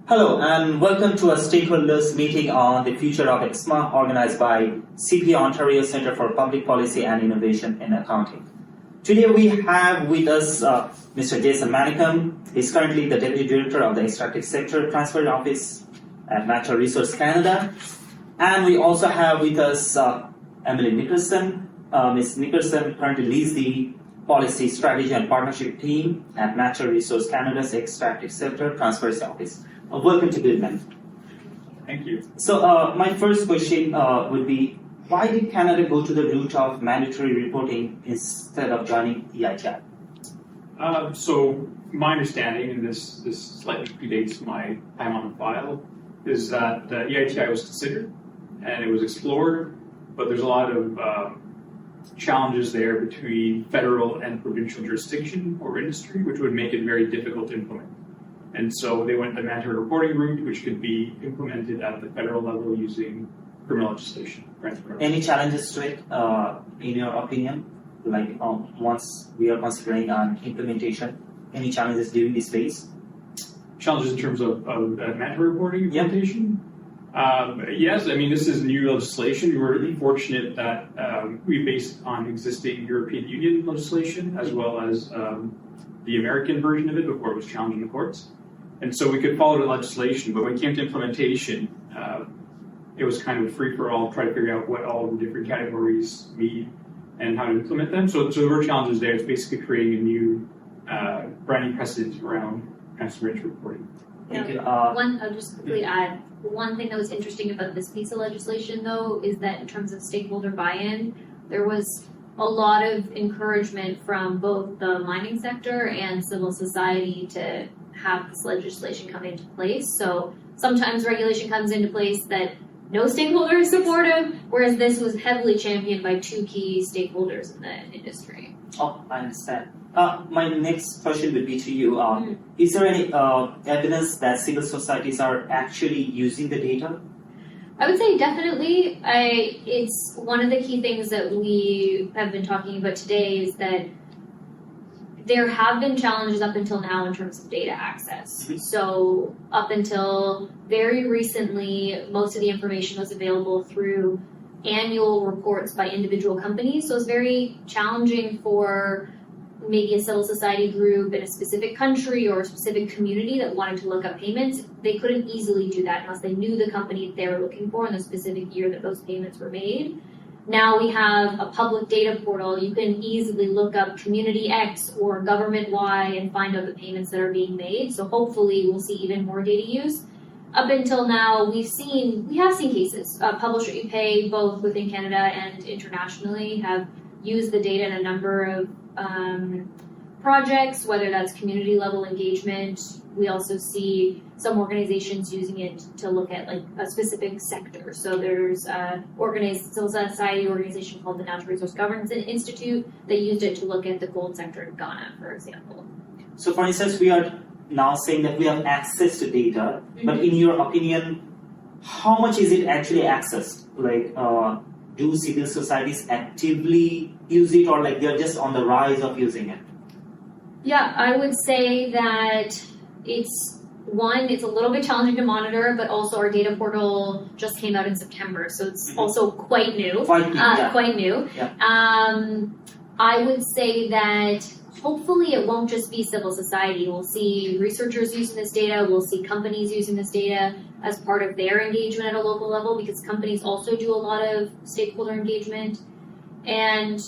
Hello and welcome to a stakeholders meeting on the future of ESTMA organized by CPA Ontario Centre for Public Policy and Innovation in Accounting. Today we have with us Mr. Jason Manikkam. He's currently the Deputy Director of the Extractive Sector Transfer Office at Natural Resource Canada. And we also have with us Emily Nickerson. Ms. Nickerson currently leads the Policy, Strategy and Partnership team at Natural Resource Canada's Extractive Sector Transfer Office. Welcome to Goodman. Thank you. So my first question would be, why did Canada go to the route of mandatory reporting instead of joining EITI? So my understanding, and this slightly predates my time on the file, is that EITI was considered and it was explored, but there's a lot of challenges there between federal and provincial jurisdiction or industry, which would make it very difficult to implement. And so they went the mandatory reporting route, which could be implemented at the federal level using criminal legislation. Any challenges to it, in your opinion? Like once we are considering implementation, any challenges during this phase? Challenges in terms of mandatory reporting implementation? Yep. Yes, I mean, this is new legislation. We were really fortunate that we based on existing European Union legislation as well as the American version of it before it was challenged in the courts. And so we could follow the legislation, but when it came to implementation, it was kind of free-for-all, try to figure out what all the different categories mean and how to implement them. So there were challenges there. It's basically creating a new brand new precedent around transparency reporting. Yeah. I'll just quickly add, one thing that was interesting about this piece of legislation, though, is that in terms of stakeholder buy-in, there was a lot of encouragement from both the mining sector and civil society to have this legislation come into place. So sometimes regulation comes into place that no stakeholder is supportive, whereas this was heavily championed by two key stakeholders in the industry. Oh, I understand. My next question would be to you. Is there any evidence that civil societies are actually using the data? I would say definitely. It's one of the key things that we have been talking about today is that there have been challenges up until now in terms of data access. So up until very recently, most of the information was available through annual reports by individual companies. So it's very challenging for maybe a civil society group in a specific country or a specific community that wanted to look up payments. They couldn't easily do that unless they knew the company they were looking for in the specific year that those payments were made. Now we have a public data portal. You can easily look up community X or government Y and find out the payments that are being made. So hopefully we'll see even more data use. Up until now, we have seen cases. Publish What You Pay, both within Canada and internationally, have used the data in a number of projects, whether that's community level engagement. We also see some organizations using it to look at like a specific sector. So there's a civil society organization called the Natural Resource Governance Institute that used it to look at the gold sector in Ghana, for example. So for instance, we are now saying that we have access to data, but in your opinion, how much is it actually accessed? Like, do civil societies actively use it, or like they're just on the rise of using it? Yeah, I would say that it's a little bit challenging to monitor, but also our data portal just came out in September, so it's also quite new. Quite new. Yeah. I would say that hopefully it won't just be civil society. We'll see researchers using this data. We'll see companies using this data as part of their engagement at a local level, because companies also do a lot of stakeholder engagement. And,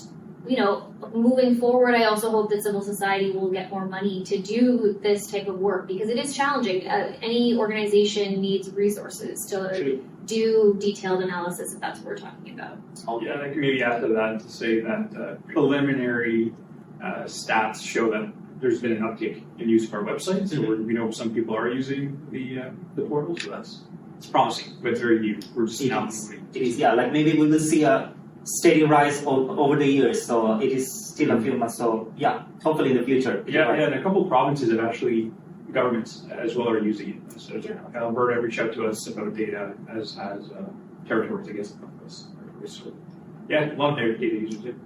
moving forward, I also hope that civil society will get more money to do this type of work, because it is challenging. Any organization needs resources to do detailed analysis, if that's what we're talking about. Yeah, I can maybe add to that to say that preliminary stats show that there's been an uptick in use of our website. So we know some people are using the portal, so it's promising, but it's very new. We're just now moving. It is, yeah. Like maybe we will see a steady rise over the years. So it is still a few months. So yeah, hopefully in the future. Yeah, and a couple of provinces have actually, governments as well are using it. So Alberta reached out to us about data, as has territories, I guess, above us. So yeah, a lot of data users.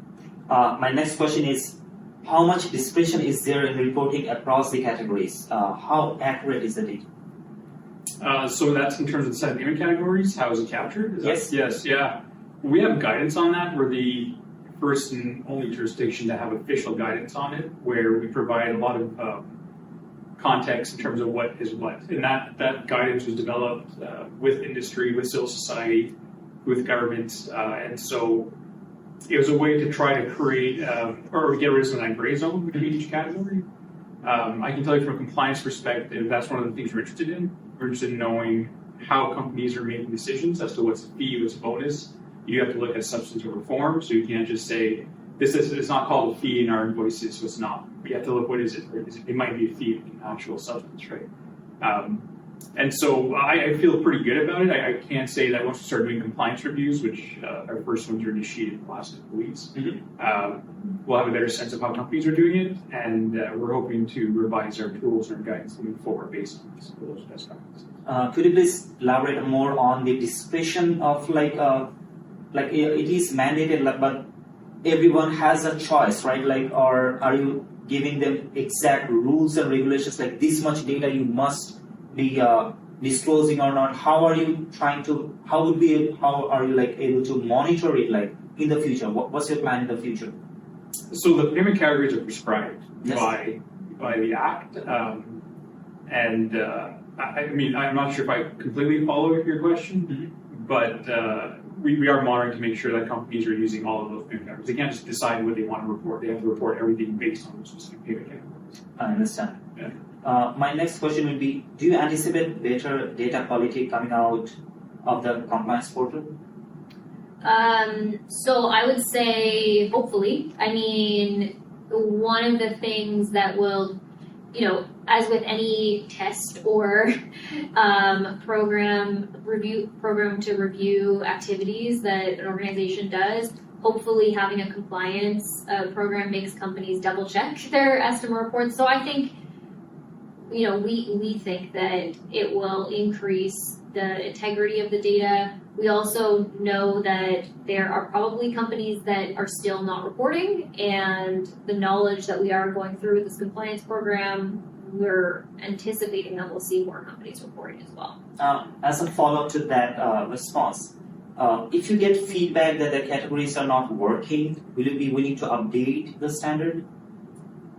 My next question is, how much discretion is there in reporting across the categories? How accurate is the data? So that's in terms of the set of payment categories. How is it captured? Yes. Yeah. We have guidance on that. We're the first and only jurisdiction to have official guidance on it, where we provide a lot of context in terms of what is what. And that guidance was developed with industry, with civil society, with governments. And so it was a way to try to create or get rid of some of that gray zone between each category. I can tell you from a compliance perspective, that's one of the things we're interested in. We're interested in knowing how companies are making decisions as to what's a fee, what's a bonus. You have to look at substantive reform, so you can't just say, it's not called a fee in our invoices, so it's not. You have to look, what is it? It might be a fee in actual substance, right? And so I feel pretty good about it. I can say that once we start doing compliance reviews, which our first ones are initiated in the last couple of weeks, we'll have a better sense of how companies are doing it, and we're hoping to revise our tools and our guidance moving forward based on those best practices. Could you please elaborate more on the discretion of like it is mandated, but everyone has a choice, right? Like, or are you giving them exact rules and regulations, like this much data you must be disclosing or not? How are you trying to? How are you like able to monitor it, like in the future? What's your plan in the future? So the payment categories are prescribed by the Act, and I mean, I'm not sure if I completely follow your question, but we are monitoring to make sure that companies are using all of those payment categories. They can't just decide what they want to report. They have to report everything based on those specific payment categories. I understand. Yeah. My next question would be, do you anticipate better data quality coming out of the compliance portal? So I would say, hopefully. I mean, one of the things that will, as with any test or program to review activities that an organization does, hopefully having a compliance program makes companies double check their ESTMA reports. So I think, we think that it will increase the integrity of the data. We also know that there are probably companies that are still not reporting, and the knowledge that we are going through with this compliance program, we're anticipating that we'll see more companies reporting as well. As a follow-up to that response, if you get feedback that the categories are not working, will you be willing to update the standard?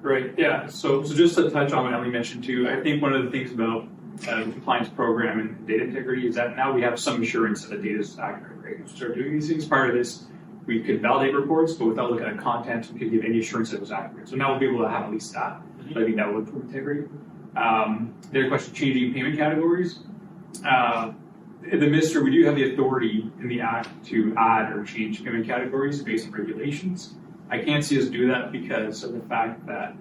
Right, yeah. So just to touch on what Emily mentioned too, I think one of the things about the compliance program and data integrity is that now we have some assurance that the data is accurate, right? To start doing these things, part of this, we could validate reports, but without looking at content, we could give any assurance that it was accurate. So now we'll be able to have at least that. So I think that will improve integrity. The other question, changing payment categories. In the MISTR, we do have the authority in the Act to add or change payment categories based on regulations. I can't see us do that because of the fact that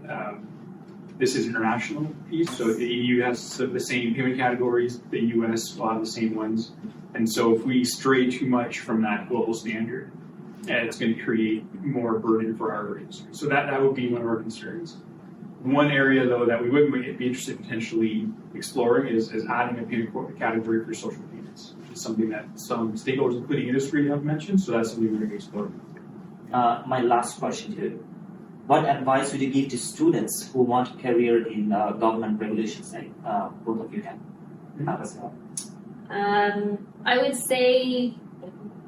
this is an international piece. So the EU has the same payment categories, the US will have the same ones. And so if we stray too much from that global standard, it's going to create more burden for our industry. So that would be one of our concerns. One area, though, that we would be interested in potentially exploring is adding a payment category for social payments, which is something that some stakeholders, including industry, have mentioned. So that's something we're going to explore. My last question to you. What advice would you give to students who want a career in government regulations? Like both of you can have as well. I would say,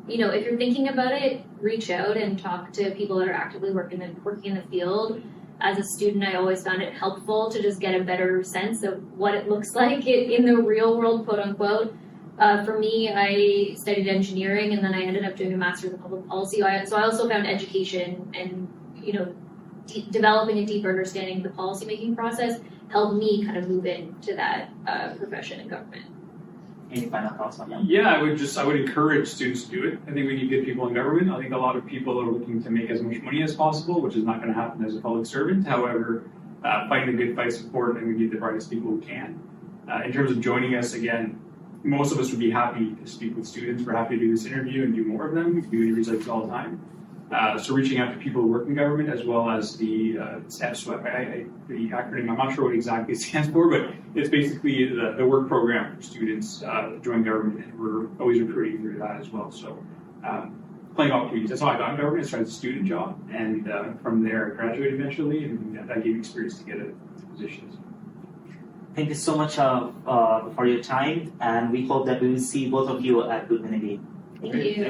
if you're thinking about it, reach out and talk to people that are actively working in the field. As a student, I always found it helpful to just get a better sense of what it looks like in the real world, quote unquote. For me, I studied engineering, and then I ended up doing a master's in public policy. So I also found education and, developing a deeper understanding of the policymaking process helped me kind of move into that profession in government. Any final thoughts on that? Yeah, I would encourage students to do it. I think we need good people in government. I think a lot of people are looking to make as much money as possible, which is not going to happen as a public servant. However, fighting the good fight is important, and we need the brightest people who can. In terms of joining us, again, most of us would be happy to speak with students. We're happy to do this interview and do more of them. We do interviews like this all the time. So reaching out to people who work in government, as well as the ESTMA, the acronym, I'm not sure what exactly it stands for, but it's basically the work program for students to join government, and we're always recruiting through that as well. So plenty of opportunities. That's how I got in government. I started as a student job, and from there I graduated eventually, and that gave me experience to get a position. Thank you so much for your time, and we hope that we will see both of you at Goodman again. Thank you.